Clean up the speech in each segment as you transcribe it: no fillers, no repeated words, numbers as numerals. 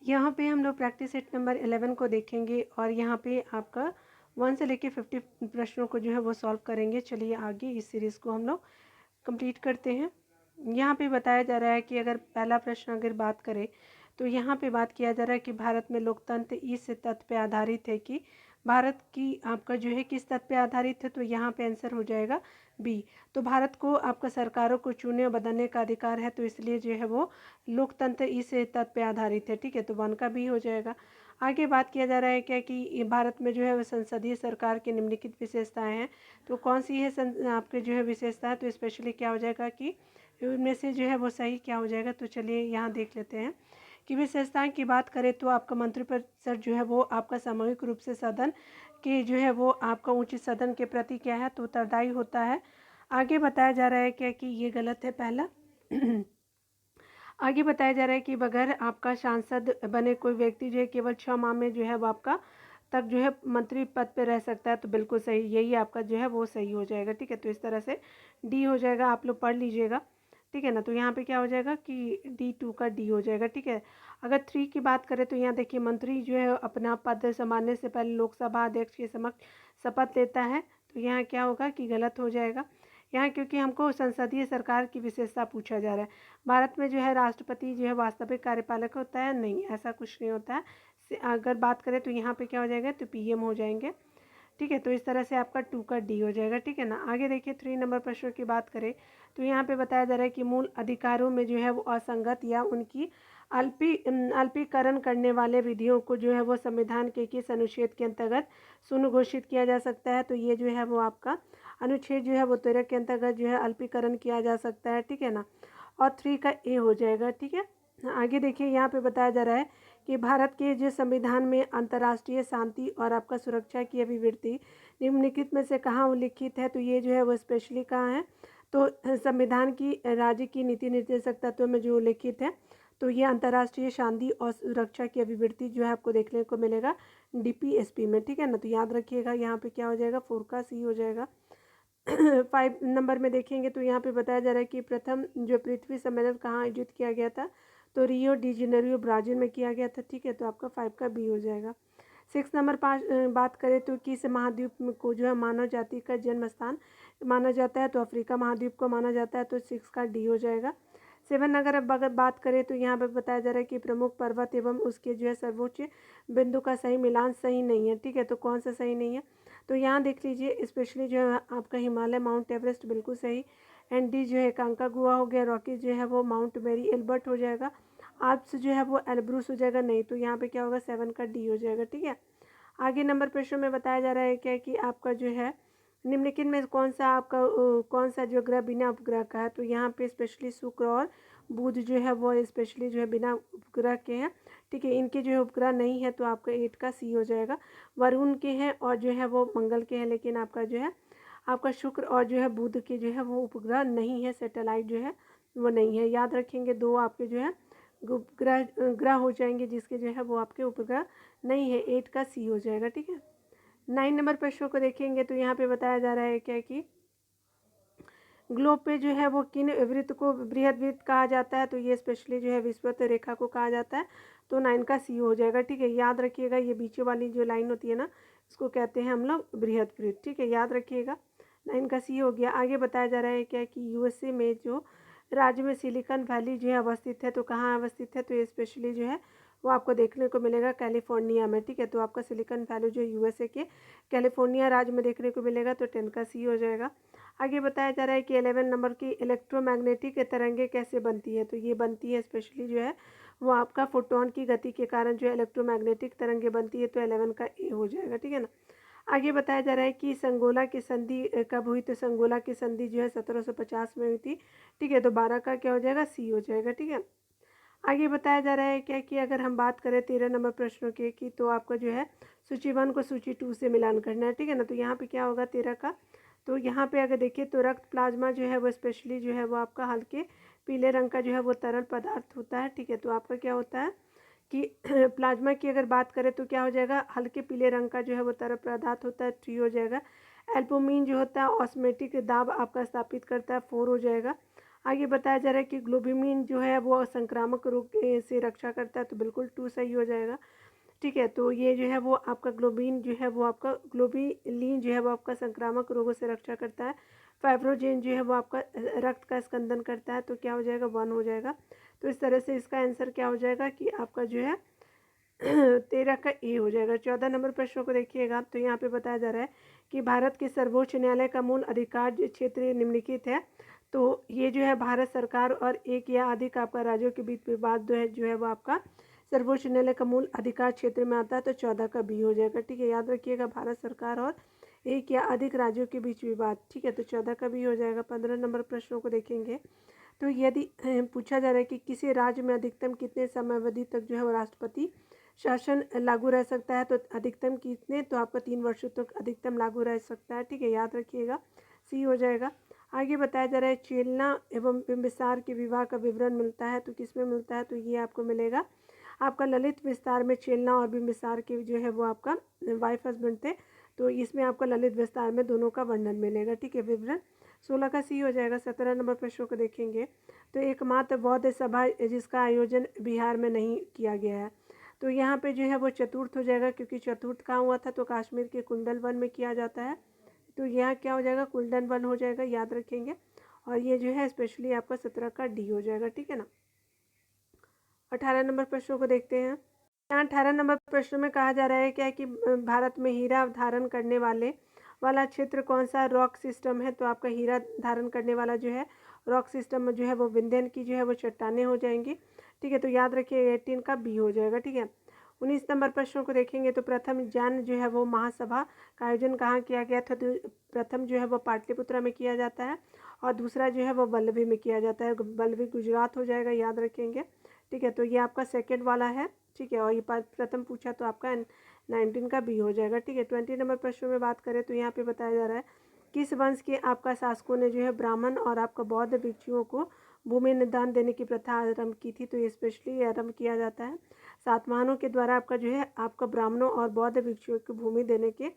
यहाँ पे हम लोग प्रैक्टिस सेट नंबर 11 को देखेंगे और यहाँ पे आपका 1 से लेके 50 प्रश्नों को जो है वो सॉल्व करेंगे। चलिए आगे इस सीरीज़ को हम लोग कंप्लीट करते हैं। यहाँ पे बताया जा रहा है कि अगर पहला प्रश्न अगर बात करें तो यहाँ पे बात किया जा रहा है कि भारत में लोकतंत्र इस तथ्य पे आधारित है कि भारत की आपका जो है किस तथ्य पे आधारित है, तो यहाँ पे आंसर हो जाएगा बी। तो भारत को आपका सरकारों को चुनने और बदलने का अधिकार है, तो इसलिए जो है वो लोकतंत्र इस तथ्य पे आधारित है। ठीक है, तो 1 का बी हो जाएगा। आगे बात किया जा रहा है क्या कि भारत में जो है वो संसदीय सरकार की निम्नलिखित विशेषताएं हैं, तो कौन सी है आपके जो है विशेषता है, तो स्पेशली क्या हो जाएगा कि इनमें से जो है वो सही क्या हो जाएगा। तो चलिए यहाँ देख लेते हैं कि विशेषताएं की बात करें तो आपका मंत्रिपरिषद जो है वो आपका सामूहिक रूप से सदन के जो है वो आपका उच्च सदन के प्रति क्या है, तो उत्तरदायी होता है। आगे बताया जा रहा है क्या कि ये गलत है पहला। आगे बताया जा रहा है कि बगैर आपका सांसद बने कोई व्यक्ति जो है केवल 6 माह में जो है वो आपका तक जो है मंत्री पद पे रह सकता है, तो बिल्कुल सही, यही आपका जो है वो सही हो जाएगा। ठीक है, तो इस तरह से डी हो जाएगा, आप लोग पढ़ लीजिएगा। ठीक है ना, तो यहाँ पे क्या हो जाएगा कि D2 का डी हो जाएगा। ठीक है, अगर 3 की बात करें तो यहाँ देखिए मंत्री जो है अपना पद संभालने से पहले लोकसभा अध्यक्ष के समक्ष शपथ लेता है, तो यहाँ क्या होगा कि गलत हो जाएगा। यहाँ क्योंकि हमको संसदीय सरकार की विशेषता पूछा जा रहा है। भारत में जो है राष्ट्रपति जो है वास्तविक कार्यपालक होता है, नहीं, ऐसा कुछ नहीं होता है। अगर बात करें तो यहाँ पे क्या हो जाएगा, तो PM हो जाएंगे। ठीक है, तो इस तरह से आपका 2 का डी हो जाएगा। ठीक है ना, आगे देखिए 3 नंबर प्रश्न की बात करें तो यहाँ पे बताया जा रहा है कि मूल अधिकारों में जो है वो असंगत या उनकी अल्पीकरण करने वाले विधियों को जो है वो संविधान के किस अनुच्छेद के अंतर्गत शून्य घोषित किया जा सकता है, तो ये जो है वो आपका अनुच्छेद जो है वो 13 के अंतर्गत जो है अल्पीकरण किया जा सकता है। ठीक है ना, और 3 का ए हो जाएगा। ठीक है, आगे देखिए यहाँ पे बताया जा रहा है कि भारत के जो संविधान में अंतर्राष्ट्रीय शांति और आपका सुरक्षा की अभिवृत्ति निम्नलिखित में से कहाँ उल्लिखित है, तो ये जो है वो स्पेशली कहाँ है, तो संविधान की राज्य की नीति निर्देशक तत्वों में जो उल्लिखित है, तो ये अंतर्राष्ट्रीय शांति और सुरक्षा की अभिवृत्ति जो है आपको देखने को मिलेगा DPSP में। ठीक है ना, तो याद रखिएगा यहाँ पे क्या हो जाएगा, 4 का सी हो जाएगा। 5 नंबर में देखेंगे तो यहाँ पे बताया जा रहा है कि प्रथम जो पृथ्वी सम्मेलन कहाँ आयोजित किया गया था, तो रियो डी जेनेरियो ब्राज़ील में किया गया था। ठीक है, तो आपका 5 का बी हो जाएगा। 6 नंबर 5 बात करें तो किस महाद्वीप को जो है मानव जाति का जन्म स्थान माना जाता है, तो अफ्रीका महाद्वीप को माना जाता है, तो 6 का डी हो जाएगा। 7 अगर बात करें तो यहाँ पर बताया जा रहा है कि प्रमुख पर्वत एवं उसके जो है सर्वोच्च बिंदु का सही मिलान सही नहीं है। ठीक है, तो कौन सा सही नहीं है, तो यहाँ देख लीजिए स्पेशली जो है आपका हिमालय माउंट एवरेस्ट बिल्कुल सही, एंड डी जो है कांकागुआ हो गया, रॉकी जो है वो माउंट मेरी एल्बर्ट हो जाएगा, आल्प्स जो है वो एल्ब्रूस हो जाएगा, नहीं, तो यहाँ पे क्या होगा 7 का डी हो जाएगा। ठीक है, आगे नंबर प्रश्न में बताया जा रहा है क्या कि आपका जो है निम्नलिखित में कौन सा जो ग्रह बिना उपग्रह का है, तो यहाँ पे स्पेशली शुक्र और बुध जो है वो स्पेशली जो है बिना उपग्रह के हैं। ठीक है, इनके जो है उपग्रह नहीं है, तो आपका 8 का सी हो जाएगा। वरुण के हैं और जो है वो मंगल के हैं, लेकिन आपका जो है आपका शुक्र और जो है बुध के जो है वो उपग्रह नहीं है, सैटेलाइट जो है वो नहीं है। याद रखेंगे 2 आपके जो है ग्रह हो जाएंगे जिसके जो है वो आपके उपग्रह नहीं है, 8 का सी हो जाएगा। ठीक है, 9 नंबर प्रश्नों को देखेंगे तो यहाँ पे बताया जा रहा है क्या कि ग्लोब पे जो है वो किन वृत्त को बृहद वृत्त कहा जाता है, तो ये स्पेशली जो है विषुवत रेखा को कहा जाता है, तो 9 का सी हो जाएगा। ठीक है, याद रखिएगा ये बीच वाली जो लाइन होती है ना, इसको कहते हैं हम लोग बृहद वृत्त। ठीक है, याद रखिएगा 9 का सी हो गया। आगे बताया जा रहा है क्या कि USA में जो राज्य में सिलिकॉन वैली जो है अवस्थित है, तो कहाँ अवस्थित है, तो ये स्पेशली जो है वो आपको देखने को मिलेगा कैलिफोर्निया में। ठीक है, तो आपका सिलिकॉन वैली जो USA के कैलिफोर्निया राज्य में देखने को मिलेगा, तो 10 का सी हो जाएगा। आगे बताया जा रहा है कि 11 नंबर की इलेक्ट्रोमैग्नेटिक तरंगे कैसे बनती है, तो ये बनती है स्पेशली जो है वो आपका फोटोन की गति के कारण जो है इलेक्ट्रोमैग्नेटिक तरंगे बनती है, तो 11 का ए हो जाएगा। ठीक है ना, आगे बताया जा रहा है कि संगोला की संधि कब हुई, तो संगोला की संधि जो है 1750 में हुई थी। ठीक है, तो 12 का क्या हो जाएगा, सी हो जाएगा। ठीक है, आगे बताया जा रहा है क्या कि अगर हम बात करें 13 नंबर प्रश्नों के की, तो आपका जो है सूची 1 को सूची 2 से मिलान करना है। ठीक है ना, तो यहाँ पे क्या होगा 13 का, तो यहाँ पे अगर देखिए तो रक्त प्लाज्मा जो है वो स्पेशली जो है वो आपका हल्के पीले रंग का जो है वो तरल पदार्थ होता है। ठीक है, तो आपका क्या होता है कि प्लाज्मा की अगर बात करें तो क्या हो जाएगा, हल्के पीले रंग का जो है वो तरल पदार्थ होता है, 3 हो जाएगा। एल्बुमिन जो होता है ऑस्मेटिक दाब आपका स्थापित करता है, 4 हो जाएगा। आगे बताया जा रहा है कि ग्लोबिमिन जो है वो संक्रामक रोग से रक्षा करता है, तो बिल्कुल 2 सही हो जाएगा। ठीक है, तो ये जो है वो आपका ग्लोबिन जो है वो आपका ग्लोबिलिन जो है वो आपका संक्रामक रोगों से रक्षा करता है। फाइब्रोजेन जो है वो आपका रक्त का स्कंदन करता है, तो क्या हो जाएगा 1 हो जाएगा। तो इस तरह से इसका आंसर क्या हो जाएगा कि आपका जो है 13 का ए हो जाएगा। 14 नंबर प्रश्नों को देखिएगा, तो यहाँ पे बताया जा रहा है कि भारत के सर्वोच्च न्यायालय का मूल अधिकार क्षेत्र निम्नलिखित है। तो ये जो है भारत सरकार और एक या अधिक आपका राज्यों के बीच विवाद जो है वो आपका सर्वोच्च न्यायालय का मूल अधिकार क्षेत्र में आता है, तो 14 का बी हो जाएगा। ठीक है, याद रखिएगा भारत सरकार और एक या अधिक राज्यों के बीच विवाद। ठीक है, तो 14 का बी हो जाएगा। 15 नंबर प्रश्नों को देखेंगे, तो यदि पूछा जा रहा है कि किसी राज्य में अधिकतम कितने समयावधि तक जो है वो राष्ट्रपति शासन लागू रह सकता है, तो अधिकतम कितने, तो आपका 3 वर्षों तक अधिकतम लागू रह सकता है। ठीक है, याद रखिएगा, सी हो जाएगा। आगे बताया जा रहा है चेलना एवं बिंबिसार के विवाह का विवरण मिलता है, तो किस में मिलता है, तो ये आपको मिलेगा आपका ललित विस्तार में। चेलना और बिंबिसार के जो है वो आपका वाइफ हस्बैंड थे, तो इसमें आपका ललित विस्तार में दोनों का वर्णन मिलेगा। ठीक है, विवरण 16 का सी हो जाएगा। 17 नंबर प्रश्नों को देखेंगे, तो एकमात्र बौद्ध सभा जिसका आयोजन बिहार में नहीं किया गया है, तो यहाँ पे जो है वो चतुर्थ हो जाएगा, क्योंकि चतुर्थ कहाँ हुआ था, तो कश्मीर के कुंडल वन में किया जाता है। तो यहाँ क्या हो जाएगा, कुंडल वन हो जाएगा, याद रखेंगे। और ये जो है स्पेशली आपका 17 का डी हो जाएगा। ठीक है ना। 18 नंबर प्रश्नों को देखते हैं। यहाँ 18 नंबर प्रश्न में कहा जा रहा है क्या कि भारत में हीरा धारण करने वाला क्षेत्र कौन सा रॉक सिस्टम है, तो आपका हीरा धारण करने वाला जो है रॉक सिस्टम में जो है वो विंध्यन की जो है वो चट्टानें हो जाएंगी। ठीक है, तो याद रखिए 18 का बी हो जाएगा। ठीक है, 19 नंबर प्रश्नों को देखेंगे, तो प्रथम ज्ञान जो है वो महासभा का आयोजन कहाँ किया गया था, तो प्रथम जो है वो पाटलिपुत्रा में किया जाता है, और दूसरा जो है वो वल्लभी में किया जाता है। वल्लभी गुजरात हो जाएगा, याद रखेंगे। ठीक है, तो ये आपका सेकेंड वाला है। ठीक है, और ये प्रथम पूछा तो आपका 19 का बी हो जाएगा। ठीक है, 20 नंबर प्रश्नों में बात करें, तो यहाँ पे बताया जा रहा है किस वंश के आपका शासकों ने जो है ब्राह्मण और आपका बौद्ध भिक्षुओं को भूमि निदान देने की प्रथा आरंभ की थी, तो ये स्पेशली आरंभ किया जाता है सातवाहनों के द्वारा। आपका जो है आपका ब्राह्मणों और बौद्ध भिक्षुओं को भूमि देने की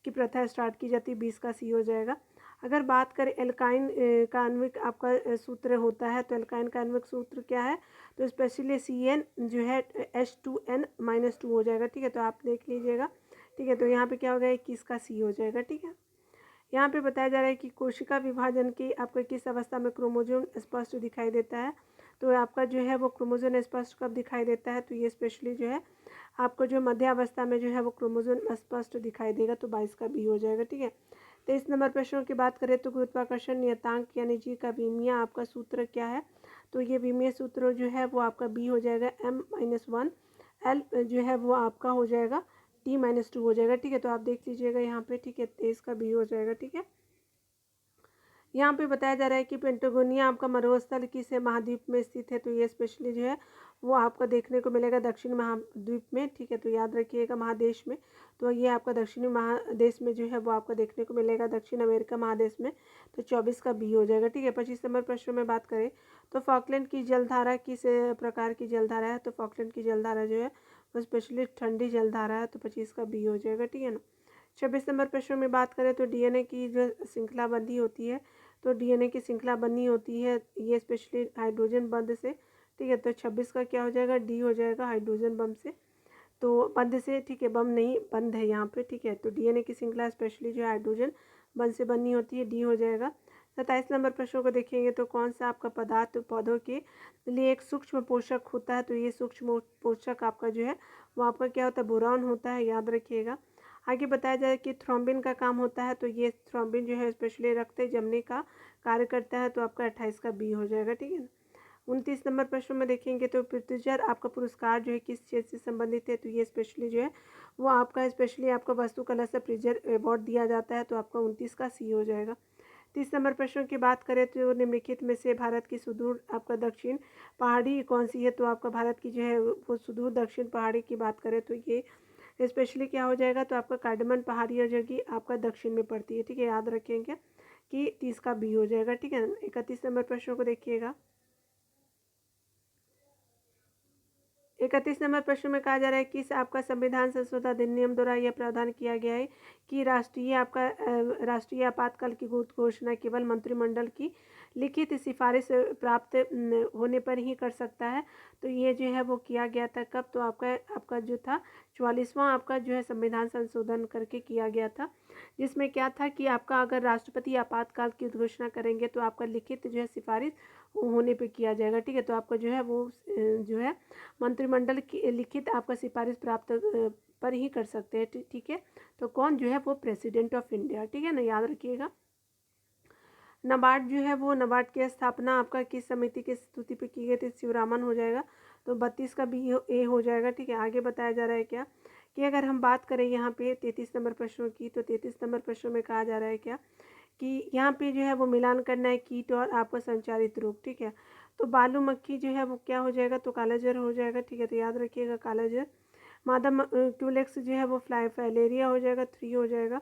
प्रथा स्टार्ट की जाती है। 20 का सी हो जाएगा। अगर बात करें एल्काइन का आण्विक आपका सूत्र होता है, तो एल्काइन का आण्विक सूत्र क्या है, तो स्पेशली CN जो है H2N-2 हो जाएगा। ठीक है, तो आप देख लीजिएगा। ठीक है, तो यहाँ पे क्या हो गया, 21 का सी हो जाएगा। ठीक है, यहाँ पे बताया जा रहा है कि कोशिका विभाजन की आपको किस अवस्था में क्रोमोजोम स्पष्ट दिखाई देता है, तो आपका जो है वो क्रोमोजोम स्पष्ट कब दिखाई देता है, तो ये स्पेशली जो है आपको जो मध्य अवस्था में जो है वो क्रोमोजोम स्पष्ट दिखाई देगा, तो 22 का बी हो जाएगा। ठीक है, 23 नंबर प्रश्नों की बात करें, तो गुरुत्वाकर्षण नियतांक यानी जी का विमीय आपका सूत्र क्या है, तो ये विमीय सूत्र जो है वो आपका बी हो जाएगा M-1। L जो है वो आपका हो जाएगा T-2 हो जाएगा। ठीक है, तो आप देख लीजिएगा यहाँ पे। ठीक है, 23 का बी हो जाएगा। ठीक है, यहाँ पे बताया जा रहा है कि पेंटागोनिया आपका मरुस्थल किस महाद्वीप में स्थित है, तो ये स्पेशली जो है वो आपको देखने को मिलेगा दक्षिण महाद्वीप में। ठीक है, तो याद रखिएगा महादेश में, तो ये आपका दक्षिणी महादेश में जो है वो आपको देखने को मिलेगा दक्षिण अमेरिका महादेश में, तो 24 का बी हो जाएगा। ठीक है, 25 नंबर प्रश्न में बात करें, तो फॉकलैंड की जलधारा किस प्रकार की जलधारा है, तो फॉकलैंड की जलधारा जो है वो स्पेशली ठंडी जलधारा है, तो 25 का बी हो जाएगा। ठीक है ना। 26 नंबर प्रश्न में बात करें, तो DNA की जो श्रृंखलाबंदी होती है, तो DNA की श्रृंखला बनी होती है ये स्पेशली हाइड्रोजन बंध से। ठीक है, तो 26 का क्या हो जाएगा, डी हो जाएगा, हाइड्रोजन बम से, तो बंध से। ठीक है, बम नहीं बंध है यहाँ पे। ठीक है, तो DNA की श्रृंखला स्पेशली जो हाइड्रोजन बंध से बनी होती है, डी हो जाएगा। 27 नंबर प्रश्नों को देखेंगे, तो कौन सा आपका पदार्थ पौधों के लिए एक सूक्ष्म पोषक होता है, तो ये सूक्ष्म पोषक आपका जो है वो आपका क्या होता है, बोरॉन होता है, याद रखिएगा। आगे बताया जाए कि थ्रोम्बिन का काम होता है, तो ये थ्रोम्बिन जो है स्पेशली रक्त जमने का कार्य करता है, तो आपका 28 का बी हो जाएगा। ठीक है ना। 29 नंबर प्रश्न में देखेंगे, तो प्रित्युजर आपका पुरस्कार जो है किस क्षेत्र से संबंधित है, तो ये स्पेशली जो है वो आपका स्पेशली आपका वास्तुकला से प्रिजर अवार्ड दिया जाता है, तो आपका 29 का सी हो जाएगा। 30 नंबर प्रश्नों की बात करें, तो निम्नलिखित में से भारत की सुदूर आपका दक्षिण पहाड़ी कौन सी है, तो आपका भारत की जो है वो सुदूर दक्षिण पहाड़ी की बात करें, तो ये स्पेशली क्या हो जाएगा, तो आपका कार्डमन पहाड़ी और जगह आपका दक्षिण में पड़ती है। ठीक है, याद रखेंगे कि 30 का बी हो जाएगा। ठीक है, 31 नंबर प्रश्नों को देखिएगा। 31 नंबर प्रश्न में कहा जा रहा है किस आपका संविधान संशोधन अधिनियम द्वारा यह प्रावधान किया गया है कि राष्ट्रीय आपातकाल की घोषणा केवल मंत्रिमंडल की लिखित सिफारिश प्राप्त होने पर ही कर सकता है। तो ये जो है वो किया गया था कब, तो आपका जो था 44वां आपका जो है संविधान संशोधन करके किया गया था, जिसमें क्या था कि आपका अगर राष्ट्रपति आपातकाल की घोषणा करेंगे तो आपका लिखित जो है सिफारिश होने पे किया जाएगा। ठीक है, तो आपका जो है वो जो है मंत्रिमंडल की लिखित आपका सिफारिश प्राप्त पर ही कर सकते हैं। ठीक है, तो कौन जो है वो प्रेसिडेंट ऑफ इंडिया। ठीक है ना, याद रखिएगा। नाबार्ड जो है वो नाबार्ड की स्थापना आपका किस समिति की स्तुति पे की गई थी, शिवरामन हो जाएगा। तो 32 का बी ए हो जाएगा। ठीक है, आगे बताया जा रहा है क्या कि अगर हम बात करें यहाँ पे 33 नंबर प्रश्नों की, तो 33 नंबर प्रश्नों में कहा जा रहा है क्या कि यहाँ पे जो है वो मिलान करना है कीट और आपका संचारित रोग। ठीक है, तो बालू मक्खी जो है वो क्या हो जाएगा, तो कालाजर हो जाएगा। ठीक है, तो याद रखिएगा कालाजर। मादा क्यूलेक्स जो है वो फाइलेरिया हो जाएगा, 3 हो जाएगा।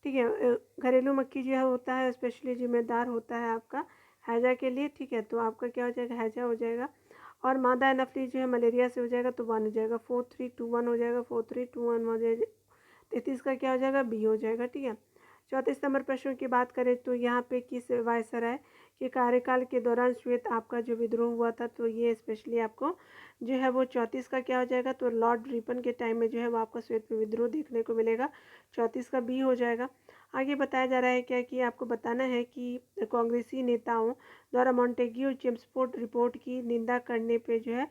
ठीक है, घरेलू मक्खी जो है होता है स्पेशली जिम्मेदार होता है आपका हैजा के लिए। ठीक है, तो आपका क्या हो जाएगा, हैजा हो जाएगा। और मादा एनाफ्लीज जो है मलेरिया से हो जाएगा, तो 1 हो जाएगा। 4321 हो जाएगा, 4321 हो जाएगा। 33 का क्या हो जाएगा, बी हो जाएगा। ठीक है, 34 नंबर प्रश्न की बात करें तो यहाँ पे किस वायसराय के कार्यकाल के दौरान श्वेत आपका जो विद्रोह हुआ था, तो ये स्पेशली आपको जो है वो 34 का क्या हो जाएगा, तो लॉर्ड रिपन के टाइम में जो है वो आपका श्वेत विद्रोह देखने को मिलेगा। 34 का बी हो जाएगा। आगे बताया जा रहा है क्या कि आपको बताना है कि कांग्रेसी नेताओं द्वारा मॉन्टेग्यू चेम्सफोर्ड रिपोर्ट की निंदा करने पे जो है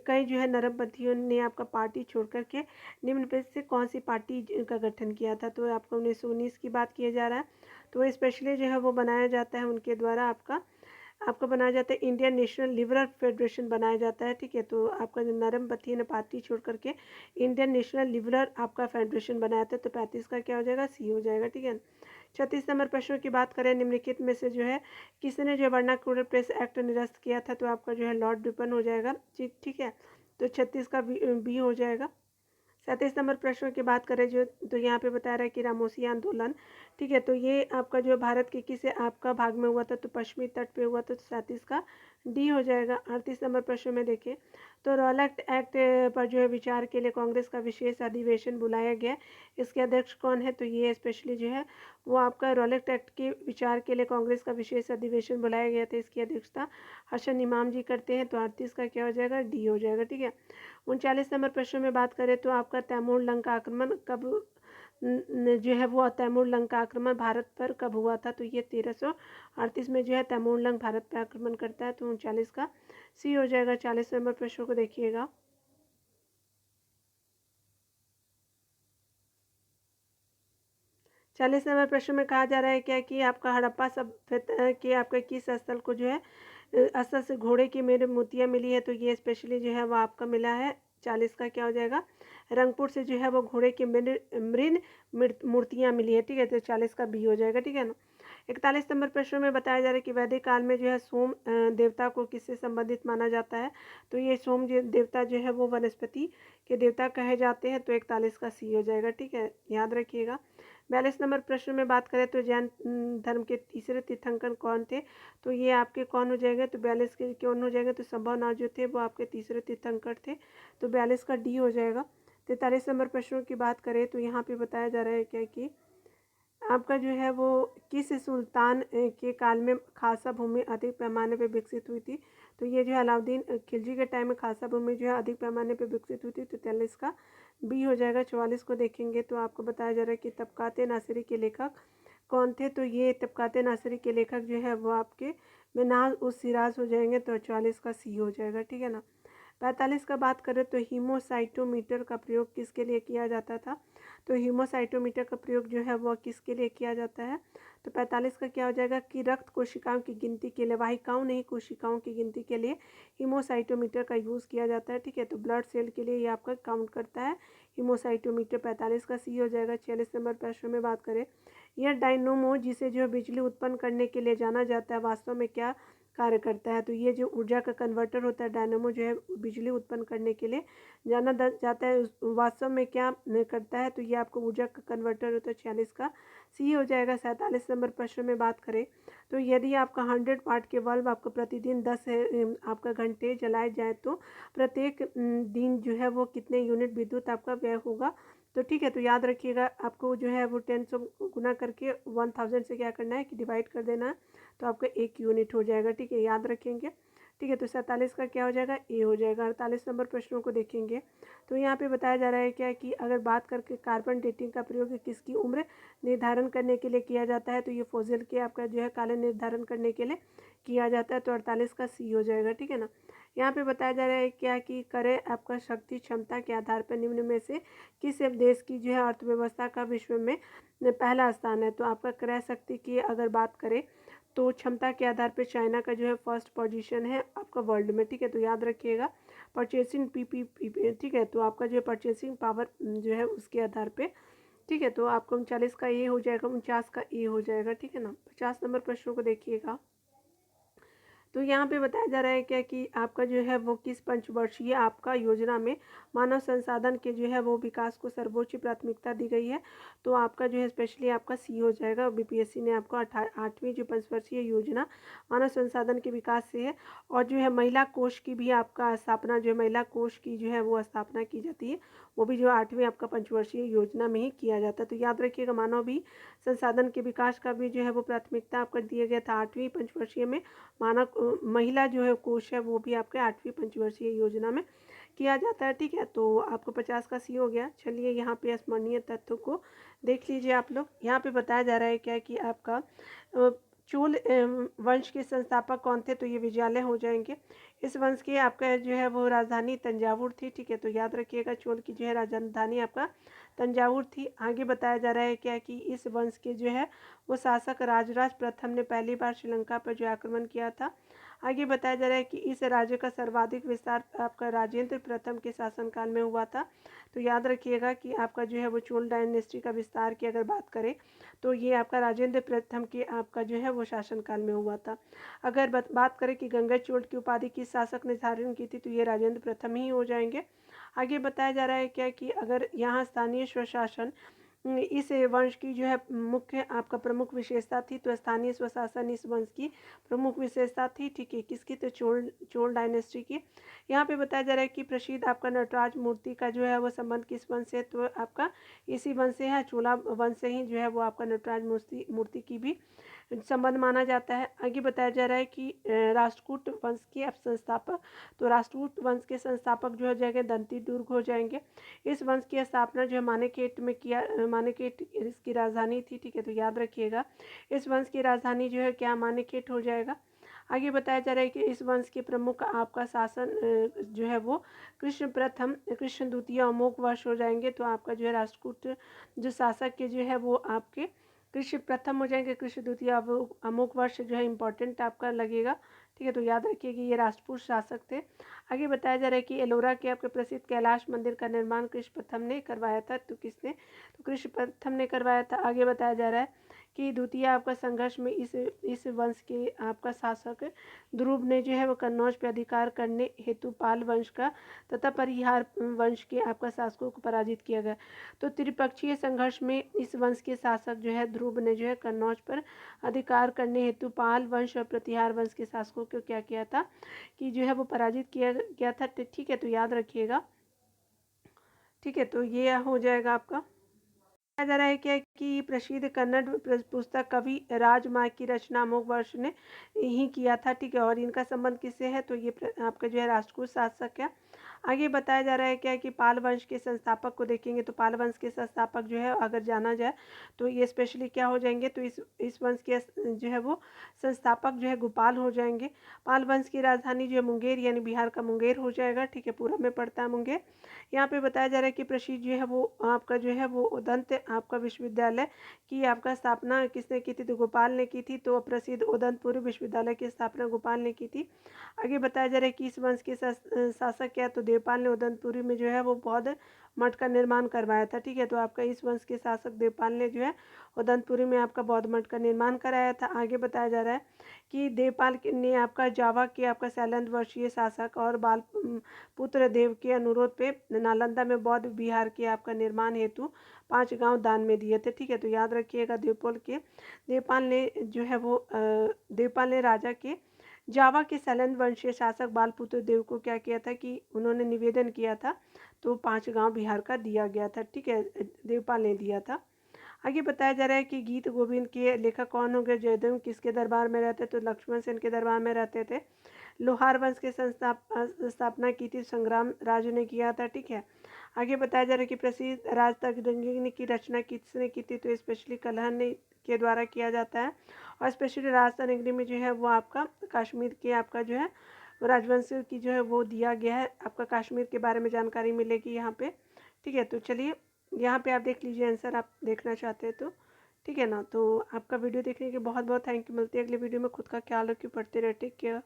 कई जो है नरमपंथियों ने आपका पार्टी छोड़ करके निम्न में से कौन सी पार्टी का गठन किया था। तो आपको 1919 की बात किया जा रहा है, तो स्पेशली जो है वो बनाया जाता है उनके द्वारा आपका बनाया जाता है इंडियन नेशनल लिबरल फेडरेशन बनाया जाता है। ठीक है, तो आपका जो नरमपंथी ने पार्टी छोड़ करके इंडियन नेशनल लिबरल आपका फेडरेशन बनाया था। तो 35 का क्या हो जाएगा, सी हो जाएगा। ठीक है, 36 नंबर प्रश्नों की बात करें निम्नलिखित में से जो है किसने जो वर्नाक्युलर प्रेस एक्ट निरस्त किया था, तो आपका जो है लॉर्ड रिपन हो जाएगा। ठीक है, तो 36 का बी हो जाएगा। 37 नंबर प्रश्न की बात करें जो, तो यहाँ पे बता रहा है कि रामोसी आंदोलन। ठीक है, तो ये आपका जो भारत के किस आपका भाग में हुआ था, तो पश्चिमी तट पे हुआ था। तो 37 का डी हो जाएगा। 38 नंबर प्रश्न में देखें तो रॉलेट एक्ट पर जो है विचार के लिए कांग्रेस का विशेष अधिवेशन बुलाया गया। इसके अध्यक्ष कौन है, तो ये स्पेशली जो है वो आपका रॉलेट एक्ट के विचार के लिए कांग्रेस का विशेष अधिवेशन बुलाया गया था। इसकी अध्यक्षता हसन इमाम जी करते हैं। तो 38 का क्या हो जाएगा, डी हो जाएगा। ठीक है, 39 नंबर प्रश्न में बात करें तो आपका तैमूर लंका आक्रमण कब जो है वो तैमूर लंका आक्रमण भारत पर कब हुआ था, तो ये 1338 में जो है तैमूर लंग भारत पर आक्रमण करता है। तो 39 का सी हो जाएगा। 40 नंबर प्रश्न को देखिएगा। 40 नंबर प्रश्न में कहा जा रहा है क्या कि आपका हड़प्पा सभ्यता के आपके किस स्थल को जो है स्थल से घोड़े की मेरे मोतियाँ मिली है, तो ये स्पेशली जो है वो आपका मिला है। 40 का क्या हो जाएगा, रंगपुर से जो है वो घोड़े की मृन मूर्तियाँ मिली है। ठीक है, तो 40 का बी हो जाएगा। ठीक है ना, 41 नंबर प्रश्न में बताया जा रहा है कि वैदिक काल में जो है सोम देवता को किससे संबंधित माना जाता है, तो ये सोम देवता जो है वो वनस्पति के देवता कहे जाते हैं। तो 41 का सी हो जाएगा। ठीक है, याद रखिएगा। 42 नंबर प्रश्न में बात करें तो जैन धर्म के तीसरे तीर्थंकर कौन थे, तो ये आपके कौन हो जाएंगे, तो 42 के कौन हो जाएंगे, तो संभवनाथ जो थे वो आपके तीसरे तीर्थंकर थे। तो 42 का डी हो जाएगा। 43 नंबर प्रश्नों की बात करें तो यहाँ पे बताया जा रहा है क्या कि आपका जो है वो किस सुल्तान के काल में खासा भूमि अधिक पैमाने पर विकसित हुई थी, तो ये जो है अलाउद्दीन खिलजी के टाइम में खासा भूमि जो है अधिक पैमाने पर विकसित हुई थी। तो 43 का बी हो जाएगा। 44 को देखेंगे तो आपको बताया जा रहा है कि तबकाते नासिरी के लेखक कौन थे, तो ये तबकाते नासिरी के लेखक जो है वो आपके मिनाज उस सिराज हो जाएंगे। तो 44 का सी हो जाएगा। ठीक है ना, 45 का बात करें तो हीमोसाइटोमीटर का प्रयोग किसके लिए किया जाता था, तो हीमोसाइटोमीटर का प्रयोग जो है वो किसके लिए किया जाता है, तो 45 का क्या हो जाएगा कि रक्त कोशिकाओं की गिनती के लिए, वाहिकाओं नहीं कोशिकाओं की गिनती के लिए हीमोसाइटोमीटर का यूज़ किया जाता है। ठीक है, तो ब्लड सेल के लिए ये आपका काउंट करता है हीमोसाइटोमीटर। 45 का सी हो जाएगा। 46 नंबर प्रश्न में बात करें यह डायनोमो जिसे जो बिजली उत्पन्न करने के लिए जाना जाता है वास्तव में क्या कार्य करता है। तो ये जो ऊर्जा का कन्वर्टर होता है, डायनेमो जो है बिजली उत्पन्न करने के लिए जाना जाता है, वास्तव में क्या करता है, तो ये आपको ऊर्जा का कन्वर्टर होता है। 46 का सी हो जाएगा। 47 नंबर प्रश्न में बात करें तो यदि आपका 100 वाट के बल्ब आपको प्रतिदिन 10 आपका घंटे जलाए जाए तो प्रत्येक दिन जो है वो कितने यूनिट विद्युत आपका व्यय होगा। तो ठीक है, तो याद रखिएगा आपको जो है वो 10 से गुना करके 1000 से क्या करना है कि डिवाइड कर देना है, तो आपका 1 यूनिट हो जाएगा। ठीक है, याद रखेंगे। ठीक है, तो 47 का क्या हो जाएगा, ए हो जाएगा। 48 नंबर प्रश्नों को देखेंगे तो यहाँ पे बताया जा रहा है क्या कि अगर बात करके कार्बन डेटिंग का प्रयोग किसकी उम्र निर्धारण करने के लिए किया जाता है, तो ये फोसिल के आपका जो है काले निर्धारण करने के लिए किया जाता है। तो 48 का सी हो जाएगा। ठीक है ना। यहाँ पे बताया जा रहा है क्या कि करें आपका शक्ति क्षमता के आधार पर निम्न में से किस देश की जो है अर्थव्यवस्था का विश्व में पहला स्थान है। तो आपका क्रय शक्ति की अगर बात करें तो क्षमता के आधार पर चाइना का जो है फर्स्ट पोजीशन है आपका वर्ल्ड में। ठीक है, तो याद रखिएगा परचेसिंग पी। ठीक है, तो आपका जो है परचेसिंग पावर जो है उसके आधार पे। ठीक है, तो आपका 39 का ए हो जाएगा, 49 का ए हो जाएगा। ठीक है ना। 50 नंबर प्रश्नों को देखिएगा तो यहाँ पे बताया जा रहा है क्या कि आपका जो है वो किस पंचवर्षीय आपका योजना में मानव संसाधन के जो है वो विकास को सर्वोच्च प्राथमिकता दी गई है। तो आपका जो है स्पेशली आपका सी हो जाएगा। बीपीएससी ने आपको 8वीं जो पंचवर्षीय योजना मानव संसाधन के विकास से है। और जो है महिला कोष की भी आपका स्थापना, जो है महिला कोष की जो है वो स्थापना की जाती है, वो भी जो 8वीं आपका पंचवर्षीय योजना में ही किया जाता है। तो याद रखिएगा मानव भी संसाधन के विकास का भी जो है वो प्राथमिकता आपका दिया गया था 8वीं पंचवर्षीय में। मानव महिला जो है कोष है वो भी आपके 8वीं पंचवर्षीय योजना में किया जाता है। ठीक है, तो आपको 50 का सी हो गया। चलिए यहाँ पे स्मरणीय तत्व को देख लीजिए आप लोग। यहाँ पे बताया जा रहा है क्या कि आपका चोल वंश के संस्थापक कौन थे, तो ये विजयालय हो जाएंगे। इस वंश की आपका जो है वो राजधानी तंजावुर थी। ठीक है, तो याद रखिएगा चोल की जो है राजधानी आपका तंजावुर थी। आगे बताया जा रहा है क्या कि इस वंश के जो है वो शासक राजराज प्रथम ने पहली बार श्रीलंका पर जो आक्रमण किया था। आगे बताया जा रहा है कि इस राज्य का सर्वाधिक विस्तार आपका राजेंद्र प्रथम के शासनकाल में हुआ था। तो याद रखिएगा कि आपका जो है वो चोल डायनेस्टी का विस्तार की अगर बात करें तो ये आपका राजेंद्र प्रथम के आपका जो है वो शासनकाल में हुआ था। अगर बात करें कि गंगा चोल की उपाधि किस शासक ने धारण की थी, तो ये राजेंद्र प्रथम ही हो जाएंगे। आगे बताया जा रहा है क्या कि अगर यहाँ स्थानीय स्वशासन इस वंश की जो है मुख्य आपका प्रमुख विशेषता थी, तो स्थानीय स्वशासन इस वंश की प्रमुख विशेषता थी। ठीक है, किसकी, तो चोल डायनेस्टी की। यहाँ पे बताया जा रहा है कि प्रसिद्ध आपका नटराज मूर्ति का जो है वो संबंध किस वंश से, तो आपका इसी वंश से है, चोला वंश से ही जो है वो आपका नटराज मूर्ति की भी संबंध माना जाता है। आगे बताया जा रहा है कि राष्ट्रकूट वंश के संस्थापक, तो राष्ट्रकूट वंश के संस्थापक जो हो जाएंगे दंती दुर्ग हो जाएंगे। इस वंश की स्थापना जो है मानेकेट में किया, मानेकेट इसकी राजधानी थी। ठीक है, तो याद रखिएगा इस वंश की राजधानी जो है क्या, मानेकेट हो जाएगा। आगे बताया जा रहा है कि इस वंश के प्रमुख आपका शासन जो है वो कृष्ण प्रथम, कृष्ण द्वितीय अमोघ वर्ष हो जाएंगे। तो आपका जो है राष्ट्रकूट जो शासक के जो है वो आपके कृष्ण प्रथम हो जाएंगे, कृष्ण द्वितीय अमोघ वर्ष जो है इंपॉर्टेंट आपका लगेगा। ठीक है, तो याद रखिए कि ये राजपूत शासक थे। आगे बताया जा रहा है कि एलोरा के आपके प्रसिद्ध कैलाश मंदिर का निर्माण कृष्ण प्रथम ने करवाया था। तो किसने, तो कृष्ण प्रथम ने करवाया था। आगे बताया जा रहा है कि द्वितीय आपका संघर्ष में इस वंश के आपका शासक ध्रुव ने जो है वो कन्नौज पर अधिकार करने हेतु पाल वंश का तथा परिहार वंश के आपका शासकों को पराजित किया गया। तो त्रिपक्षीय संघर्ष में इस वंश के शासक जो है ध्रुव ने जो है कन्नौज पर अधिकार करने हेतु पाल वंश और प्रतिहार वंश के शासकों को क्या किया था कि जो है वो पराजित किया गया था। ठीक है, तो याद रखिएगा। ठीक है, तो ये हो जाएगा आपका। बताया जा रहा है क्या कि प्रसिद्ध कन्नड़ पुस्तक कवि राजमार्ग की रचना अमोघ वर्ष ने ही किया था। ठीक है, और इनका संबंध किससे है, तो ये आपका जो है राष्ट्रकूट शासक है। आगे बताया जा रहा है क्या कि पाल वंश के संस्थापक को देखेंगे तो पाल वंश के संस्थापक जो है अगर जाना जाए तो ये स्पेशली क्या हो जाएंगे, तो इस वंश के जो है वो संस्थापक जो है गोपाल हो जाएंगे। पाल वंश की राजधानी जो है मुंगेर यानी बिहार का मुंगेर हो जाएगा। ठीक है, पूरब में पड़ता है मुंगेर। यहाँ पे बताया जा रहा है कि प्रसिद्ध जो है वो आपका जो है वो उदंत आपका विश्वविद्यालय की आपका स्थापना किसने की थी, तो गोपाल ने की थी। तो प्रसिद्ध उदंतपुर विश्वविद्यालय की स्थापना गोपाल ने की थी। आगे बताया जा रहा है कि इस वंश के शासक क्या, तो देवपाल ने उदंतपुरी में जो है वो बौद्ध मठ का निर्माण करवाया था। ठीक है, तो आपका इस वंश के शासक देवपाल ने जो है उदंतपुरी में आपका बौद्ध मठ का निर्माण कराया था। आगे बताया जा रहा है कि देवपाल ने आपका जावा के आपका शैलेंद्र वर्षीय शासक और बाल पुत्र देव के अनुरोध पे नालंदा में बौद्ध विहार के आपका निर्माण हेतु 5 गांव दान में दिए थे। ठीक है, तो याद रखिएगा देवपाल ने जो है वो देवपाल ने राजा के जावा के शैलेंद्र वंशीय शासक बालपुत्र देव को क्या किया था कि उन्होंने निवेदन किया था, तो 5 गांव बिहार का दिया गया था। ठीक है, देवपाल ने दिया था। आगे बताया जा रहा है कि गीत गोविंद के लेखक कौन होंगे। जयदेव किसके दरबार में रहते, तो लक्ष्मण सेन के दरबार में रहते थे। लोहार वंश की स्थापना की थी संग्राम राजू ने किया था। ठीक है, आगे बताया जा रहा है कि प्रसिद्ध राज तकदंगी की रचना किसने की थी, तो स्पेशली कलहन ने के द्वारा किया जाता है। और स्पेशली राजतनगरी में जो है वो आपका कश्मीर के आपका जो है राजवंश की जो है वो दिया गया है। आपका कश्मीर के बारे में जानकारी मिलेगी यहाँ पे। ठीक है, तो चलिए यहाँ पे आप देख लीजिए आंसर, आप देखना चाहते हैं तो। ठीक है ना, तो आपका वीडियो देखने के बहुत बहुत थैंक यू। मिलती है अगली वीडियो में। खुद का ख्याल रखिए, पढ़ते रहे, टेक केयर।